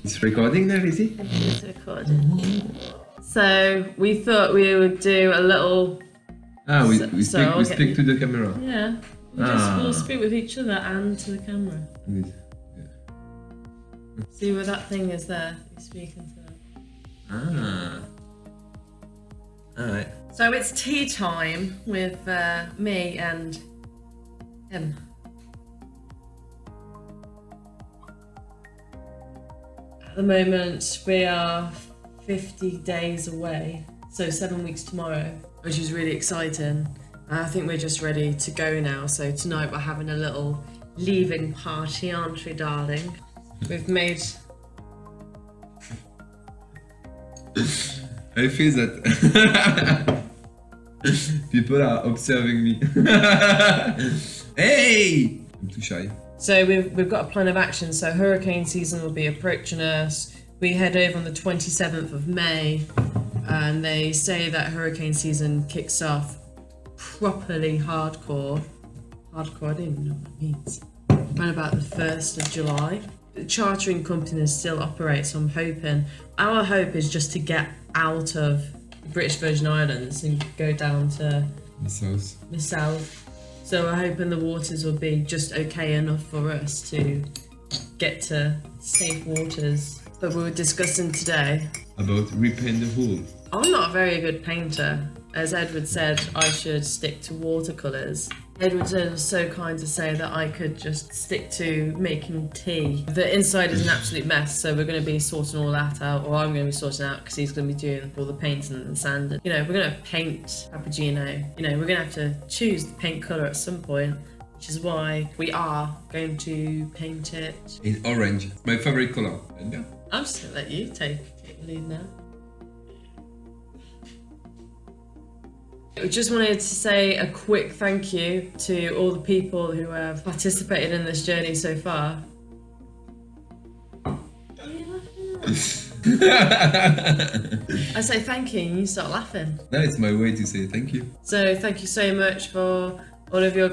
It's recording now, is it? It's recording. So we thought we would do a little. We speak to the camera. Yeah. We'll speak with each other and to the camera. Good. See where that thing is there. You're speaking to it. Alright. So it's tea time with me and him. At the moment, we are 50 days away, so 7 weeks tomorrow, which is really exciting. I think we're just ready to go now. So tonight we're having a little leaving party, aren't we, darling? We've made... I feel that people are observing me. Hey! I'm too shy. So we've got a plan of action. So hurricane season will be approaching us. We head over on the 27th of May, and they say that hurricane season kicks off properly hardcore. Hardcore, I don't even know what that means. Around about the 1st of July. The chartering company still operates, so I'm hoping. Our hope is just to get out of the British Virgin Islands and go down to the south. So we're hoping the waters will be just okay enough for us to get to safe waters. But we were discussing today about repaint the hole. I'm not a very good painter. As Edward said, I should stick to watercolours. Edward was so kind to say that I could just stick to making tea. The inside is an absolute mess, so we're going to be sorting all that out, or I'm going to be sorting out because he's going to be doing all the painting and sanding. You know, we're going to paint Papageno. You know, we're going to have to choose the paint colour at some point, which is why we are going to paint it in orange. My favourite colour. I'm just going to let you take the lead now. I just wanted to say a quick thank you to all the people who have participated in this journey so far. What are you laughing at? I say thank you and you start laughing. No, it's my way to say thank you. So thank you so much for all of your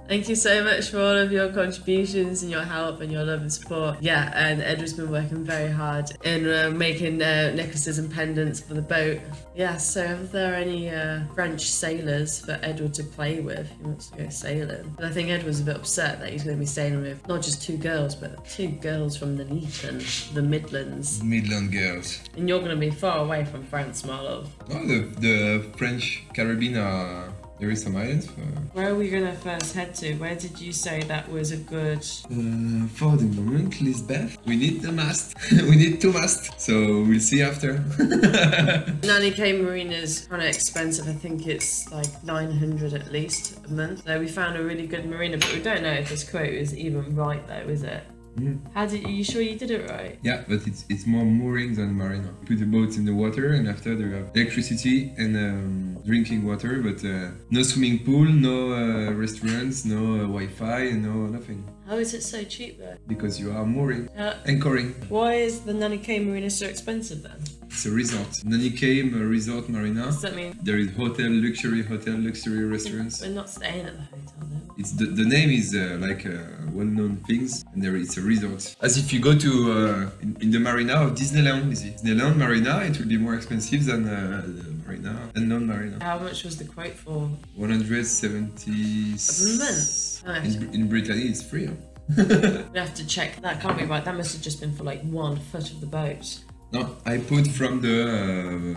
Thank you so much for all of your contributions and your help and your love and support. Yeah, and Edward's been working very hard in making necklaces and pendants for the boat. Yeah, so if there are any French sailors for Edward to play with, he wants to go sailing. But I think Edward's a bit upset that he's going to be sailing with not just 2 girls, but 2 girls from the Nuneaton, the Midlands. Midland girls. And you're going to be far away from France, my love. Oh, the French Caribbean are... There is some islands. Where are we going to first head to? Where did you say that was a good... For the moment, Lisbeth. We need the mast. We need 2 masts. So we'll see after. Nanny K Marina is kind of expensive. I think it's like 900 at least a month. So we found a really good marina, but we don't know if this quote is even right though, is it? Are you sure you did it right? Yeah, but it's more mooring than marina. Put the boats in the water, and after they have electricity and drinking water, but no swimming pool, no restaurants, no Wi-Fi, no nothing. How is it so cheap though? Because you are mooring, anchoring. Why is the Nanny K Marina so expensive then? It's a resort. Nanny K Resort Marina. What does that mean? There is luxury restaurants. We're not staying at the hotel then. It's the name is like well-known things, and it's a resort. As if you go to in the marina of Disneyland, is it? Disneyland Marina, it will be more expensive than the marina and non-marina. How much was the quote for? 170. A month. In Brittany, it's free. Huh? We have to check. That can't be right. That must have just been for like 1 foot of the boat. No, I put from the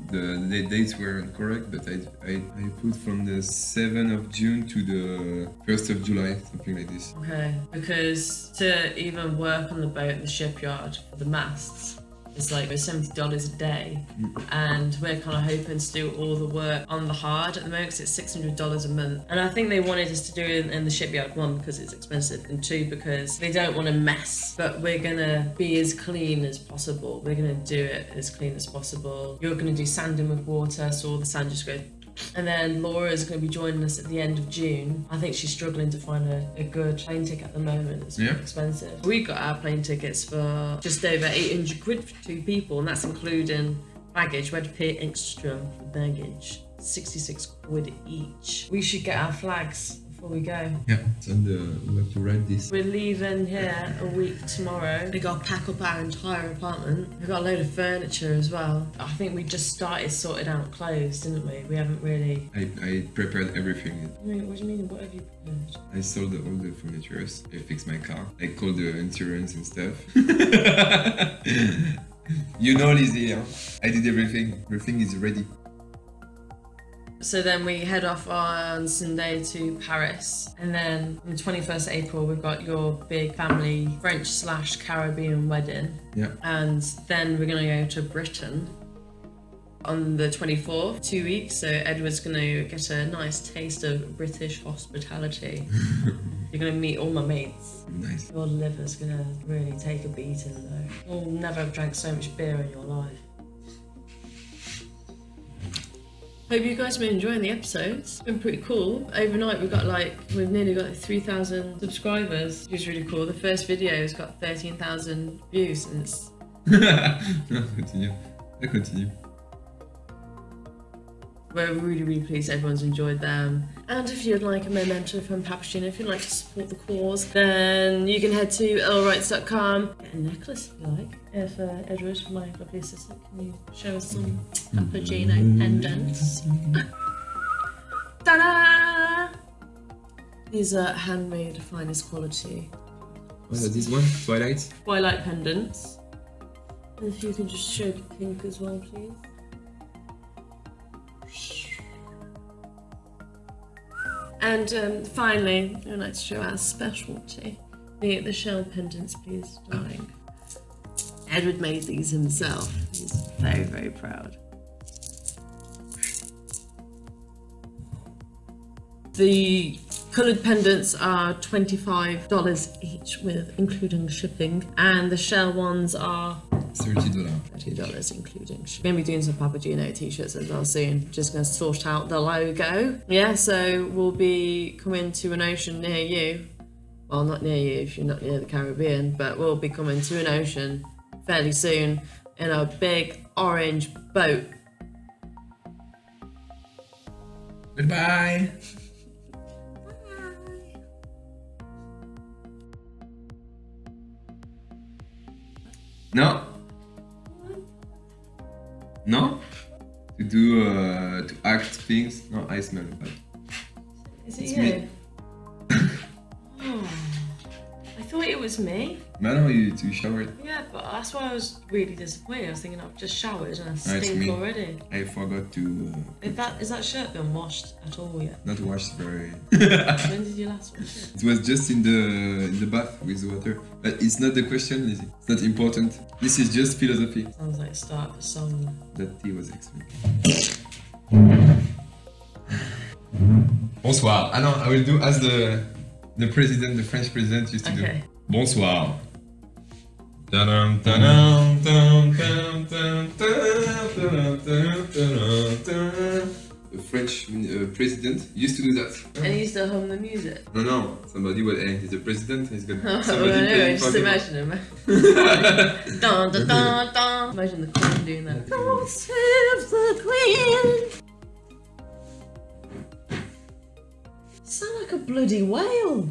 the dates were incorrect, but I put from the 7th of June to the 1st of July, something like this. Okay, because to even work on the boat at the shipyard for the masts, it's like $70 a day, and we're kind of hoping to do all the work on the hard at the moment because it's $600 a month. And I think they wanted us to do it in the shipyard, 1, because it's expensive, and 2, because they don't want to mess. But we're gonna be as clean as possible. We're gonna do it as clean as possible. You're gonna do sanding with water, so all the sand just goes. And then Laura's going to be joining us at the end of June. I think she's struggling to find a good plane ticket at the moment. It's expensive. We got our plane tickets for just over 800 quid for 2 people, and that's including baggage. We had to pay extra for baggage, 66 quid each. We should get our flags before we go. Yeah, it's on the. We have to write this. We're leaving here a week tomorrow. We got to pack up our entire apartment. We've got a load of furniture as well. I think we just started sorting out clothes, didn't we? We haven't really. I prepared everything. What do you mean? What have you prepared? I sold all the furniture. I fixed my car. I called the insurance and stuff. You know, Lizzie, huh? I did everything. Everything is ready. So then we head off on Sunday to Paris, and then on the 21st of April we've got your big family French/Caribbean wedding. Yeah. And then we're gonna go to Britain on the 24th, 2 weeks. So Edward's gonna get a nice taste of British hospitality. You're gonna meet all my mates. Nice. Your liver's gonna really take a beating though. You'll never have drank so much beer in your life. Hope you guys have been enjoying the episodes. It's been pretty cool. Overnight we've nearly got 3,000 subscribers, which is really cool. The first video's got 13,000 views and it's... No, continue. I continue. We're really, really pleased everyone's enjoyed them. And if you'd like a memento from Papageno, if you'd like to support the cause, then you can head to EarleWrites.com. Get a necklace if you like. If Edward, my lovely assistant, can you show us some Papageno pendants? Ta-da! These are handmade, finest quality. What is this one? Twilight? Twilight pendants. And if you can just show the pink as well, please. And finally, I'd like to show our specialty. The shell pendants, please, darling. Edward made these himself. He's very, very proud. The coloured pendants are $25 each, including shipping, and the shell ones are $30. $30 including shipping. We're going to be doing some Papageno t-shirts as well soon. Just going to sort out the logo. Yeah, so we'll be coming to an ocean near you. Well, not near you if you're not near the Caribbean, but we'll be coming to an ocean fairly soon in a big orange boat. Goodbye. No. No? To do, to act things? No, I smell it. Is it It's you? me. Oh, I thought it was me. No, you showered. Yeah, but that's why I was really disappointed. I was thinking I've just showered and I it's stink me. already. I forgot to... Is that shirt been washed at all yet? not wash very... When did you last wash it? It was just in the bath with water. But it's not the question, Lizzie. It's not important. This is just philosophy. Sounds like the start of a song. That tea was excellent. Bonsoir. Ah no, I will do as the president, the French president used to do. Bonsoir. Ta-dam, ta-dam, ta-dam, ta-dam, ta-dam, ta-dam, ta-dam, ta-dam, ta-dam. The French president used to do that. And he used to hum the music. No. Somebody will. He's the president. He's got Oh, somebody no, playing just for him. imagine him. Dun, dun, dun, dun. Imagine the Queen doing that. God save the Queen. Sound like a bloody whale.